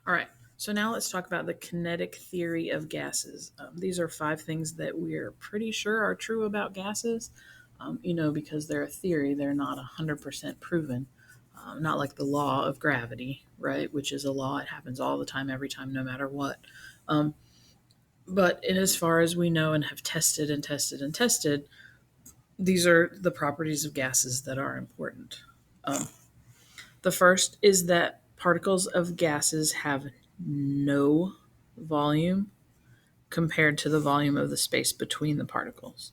All right. So now let's talk about the kinetic theory of gases. These are 5 things that we're pretty sure are true about gases. Because they're a theory, they're not 100% proven. Not like the law of gravity, right? Which is a law; it happens all the time, every time, no matter what. Um, but in as far as we know and have tested and tested and tested, these are the properties of gases that are important. Um, the first is that particles of gases have no volume compared to the volume of the space between the particles.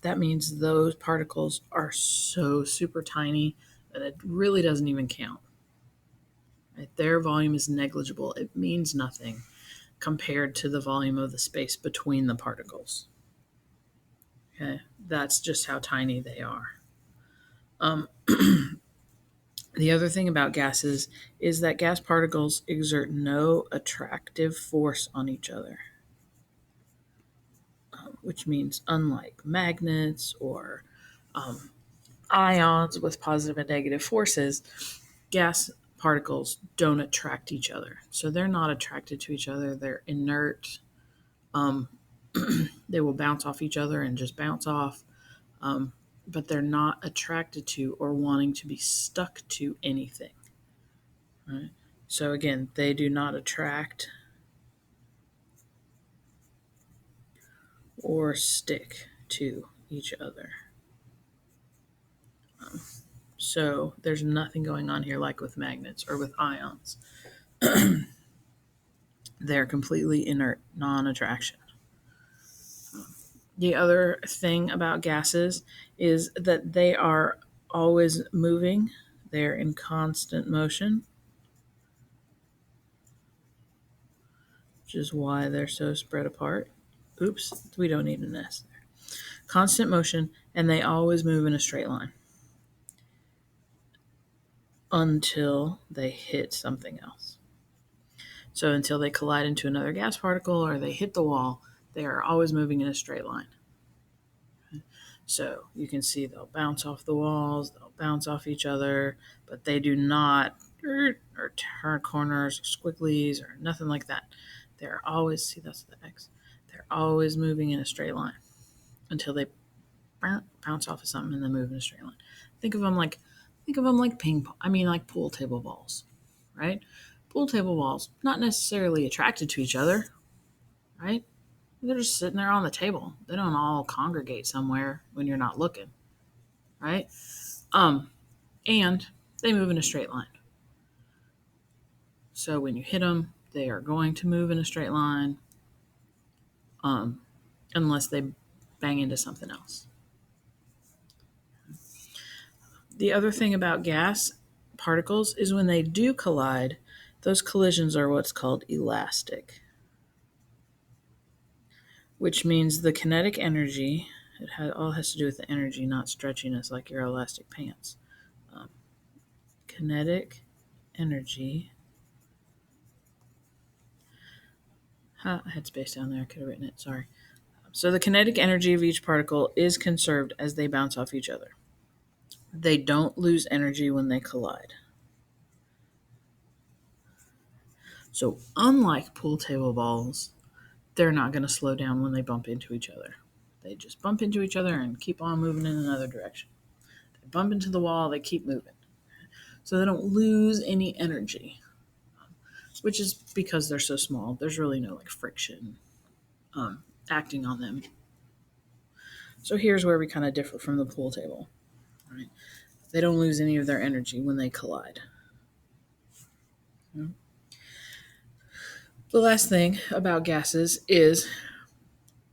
That means those particles are so super tiny that it really doesn't even count. Right? Their volume is negligible. It means nothing compared to the volume of the space between the particles. Okay, that's just how tiny they are. Um, the other thing about gases is that gas particles exert no attractive force on each other, which means unlike magnets or um, ions with positive and negative forces, gas particles don't attract each other. So they're not attracted to each other, they're inert. Um, they will bounce off each other and just bounce off. Um, but they're not attracted to or wanting to be stuck to anything. Right? So again, they do not attract or stick to each other. So there's nothing going on here like with magnets or with ions. They're completely inert, non attraction. The other thing about gases is that they are always moving, they're in constant motion, which is why they're so spread apart. Oops, we don't need an S there. Constant motion, and they always move in a straight line until they hit something else. So until they collide into another gas particle or they hit the wall, they are always moving in a straight line. So you can see they'll bounce off the walls, they'll bounce off each other, but they do not or turn corners or squigglies or nothing like that. They're always, see, that's the X. They're always moving in a straight line until they bounce off of something and then move in a straight line. Think of them like ping pong. I mean, like pool table balls, right? Pool table balls not necessarily attracted to each other, right? They're just sitting there on the table. They don't all congregate somewhere when you're not looking, right? Um, and they move in a straight line. So when you hit them, they are going to move in a straight line, um, unless they bang into something else. The other thing about gas particles is when they do collide, those collisions are what's called elastic, which means the kinetic energy, all has to do with the energy, not stretchiness like your elastic pants. Um, kinetic energy. I had space down there. I could have written it. Sorry. So the kinetic energy of each particle is conserved as they bounce off each other. They don't lose energy when they collide. So unlike pool table balls, they're not going to slow down when they bump into each other. They just bump into each other and keep on moving in another direction. They bump into the wall, they keep moving. So they don't lose any energy, which is because they're so small. There's really no like friction acting on them. So here's where we kind of differ from the pool table. Right? They don't lose any of their energy when they collide. The last thing about gases is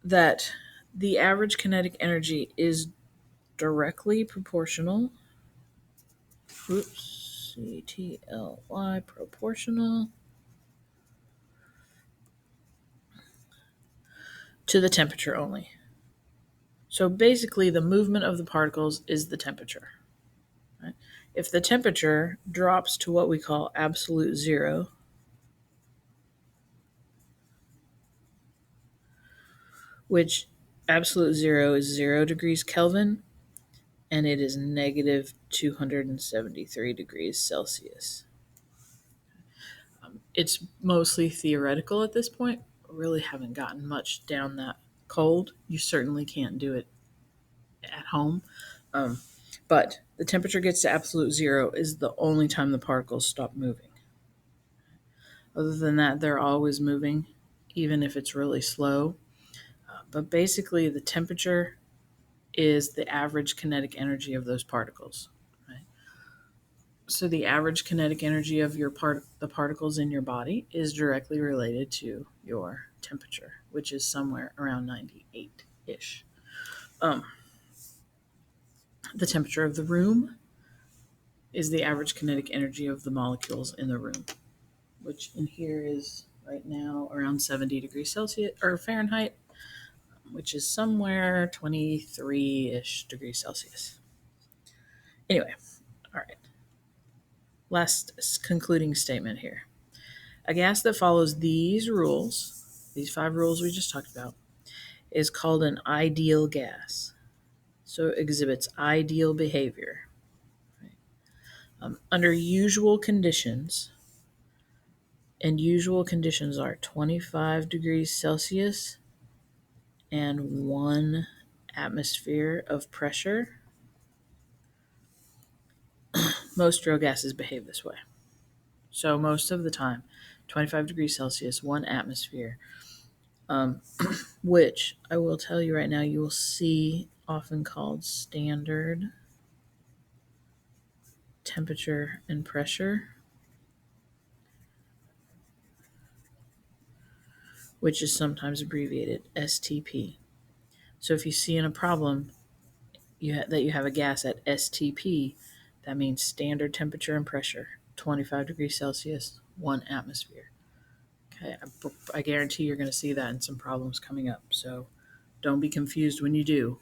that the average kinetic energy is directly proportional. Oops, CTLY proportional to the temperature only. So basically, the movement of the particles is the temperature. Right? If the temperature drops to what we call absolute zero, which absolute zero is 0 degrees Kelvin, and it is negative 273 degrees Celsius. it's mostly theoretical at this point. Really haven't gotten much down that cold. You certainly can't do it at home. Um, but the temperature gets to absolute zero is the only time the particles stop moving. Other than that, they're always moving, even if it's really slow. But basically, the temperature is the average kinetic energy of those particles. Right? So the average kinetic energy of the particles in your body is directly related to your temperature, which is somewhere around 98 ish. Um, the temperature of the room is the average kinetic energy of the molecules in the room, which in here is right now around 70 degrees Celsius or Fahrenheit, which is somewhere 23 ish degrees Celsius. Anyway, all right. Last concluding statement here. A gas that follows these 5 rules we just talked about, is called an ideal gas. So it exhibits ideal behavior. Right? Under usual conditions, and usual conditions are 25 degrees Celsius and 1 atmosphere of pressure, most real gases behave this way. So most of the time, 25 degrees Celsius, 1 atmosphere, um, which I will tell you right now, you will see often called standard temperature and pressure, which is sometimes abbreviated STP. So if you see in a problem that you have a gas at STP, that means standard temperature and pressure, 25 degrees Celsius, 1 atmosphere. Okay, I guarantee you're going to see that in some problems coming up. So don't be confused when you do.